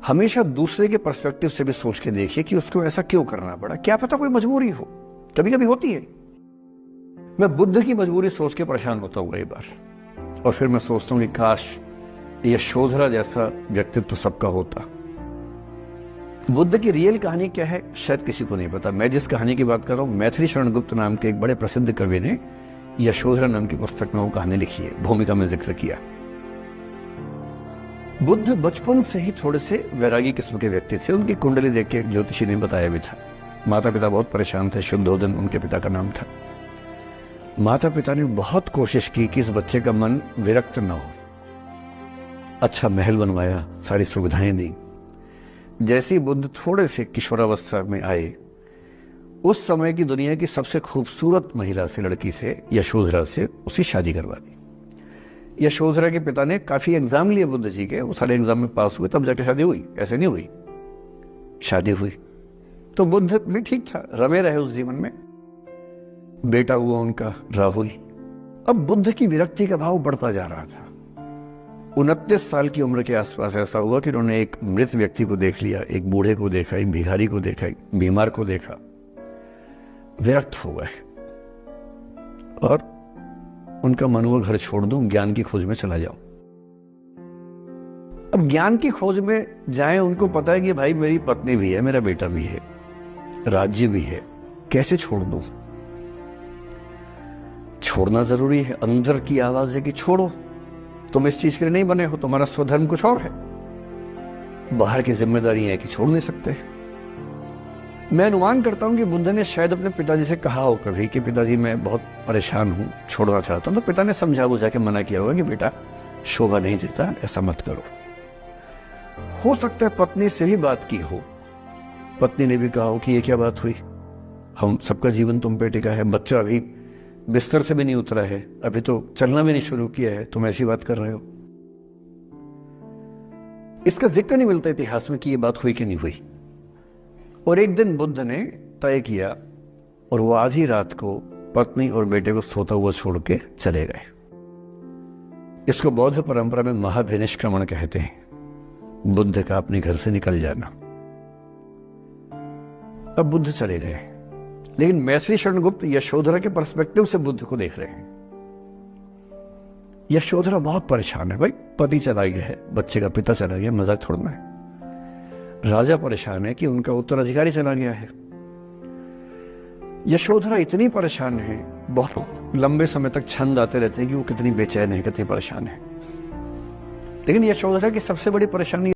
हमेशा दूसरे के पर्सपेक्टिव से भी सोच के देखिए कि उसको ऐसा क्यों करना पड़ा। क्या पता कोई मजबूरी हो, कभी कभी होती है। मैं बुद्ध की मजबूरी सोच के परेशान होता हूँ कई बार, और फिर मैं सोचता हूँ कि काश यशोधरा जैसा व्यक्तित्व तो सबका होता। बुद्ध की रियल कहानी क्या है शायद किसी को नहीं पता। मैं जिस कहानी की बात कर रहा हूँ, मैथिली शरण गुप्त नाम के एक बड़े प्रसिद्ध कवि ने यशोधरा नाम की पुस्तक में वो कहानी लिखी है, भूमिका में जिक्र किया। बुद्ध बचपन से ही थोड़े से वैरागी किस्म के व्यक्ति थे। उनकी कुंडली देख के ज्योतिषी ने बताया भी था। माता पिता बहुत परेशान थे। शुद्धोदन उनके पिता का नाम था। माता पिता ने बहुत कोशिश की कि इस बच्चे का मन विरक्त न हो। अच्छा महल बनवाया, सारी सुविधाएं दी। जैसे ही बुद्ध थोड़े से किशोरावस्था में आए, उस समय की दुनिया की सबसे खूबसूरत महिला से, लड़की से, यशोधरा से उसकी शादी करवा दी। यशोधरा के पिता ने काफी एग्जाम लिए बुद्ध जी के, वो सारे एग्जाम में पास हुए, तब जाके शादी हुई। ऐसे नहीं हुई, शादी हुई। तो बुद्ध भी ठीक था, रमे रहे उस जीवन में। बेटा हुआ उनका राहुल। अब बुद्ध की विरक्ति का भाव बढ़ता जा रहा था। 29 साल की उम्र के आसपास ऐसा हुआ कि उन्होंने एक मृत व्यक्ति को देख लिया, एक बूढ़े को देखा, एक भिखारी को देखा, एक बीमार को देखा। विरक्त हो गए और उनका मन हुआ घर छोड़ दूं, ज्ञान की खोज में चला जाऊं। अब ज्ञान की खोज में जाएं, उनको पता है कि भाई मेरी पत्नी भी है, मेरा बेटा भी है, राज्य भी है, कैसे छोड़ दूं? छोड़ना जरूरी है। अंदर की आवाज है कि छोड़ो, तुम इस चीज के लिए नहीं बने हो, तुम्हारा स्वधर्म कुछ और है। बाहर की जिम्मेदारी है कि छोड़ नहीं सकते। मैं अनुमान करता हूं कि बुद्ध ने शायद अपने पिताजी से कहा हो कभी कि पिताजी मैं बहुत परेशान हूं, छोड़ना चाहता हूं। तो पिता ने समझा बुझा के मना किया होगा कि बेटा शोभा नहीं देता, ऐसा मत करो। हो सकता है पत्नी से भी बात की हो, पत्नी ने भी कहा हो कि ये क्या बात हुई, हम सबका जीवन तुम पे टिका है, बच्चा अभी बिस्तर से भी नहीं उतरा है, अभी तो चलना भी नहीं शुरू किया है, तुम ऐसी बात कर रहे हो। इसका जिक्र नहीं मिलता इतिहास में कि ये बात हुई कि नहीं हुई। और एक दिन बुद्ध ने तय किया और वो आधी रात को पत्नी और बेटे को सोता हुआ छोड़ के चले गए। इसको बौद्ध परंपरा में महाभिनिष्क्रमण कहते हैं। बुद्ध का अपने घर से निकल जाना। अब बुद्ध चले गए, लेकिन मैथिली शरण गुप्त यशोधरा के पर्सपेक्टिव से बुद्ध को देख रहे हैं। यशोधरा बहुत परेशान है। भाई पति चला गया है, बच्चे का पिता चला गया, मजाक थोड़ना है। राजा परेशान है कि उनका उत्तराधिकारी चला गया है। यशोधरा इतनी परेशान है, बहुत लंबे समय तक छंद आते रहते हैं कि वो कितनी बेचैन है, कितनी परेशान है। लेकिन यशोधरा की सबसे बड़ी परेशानी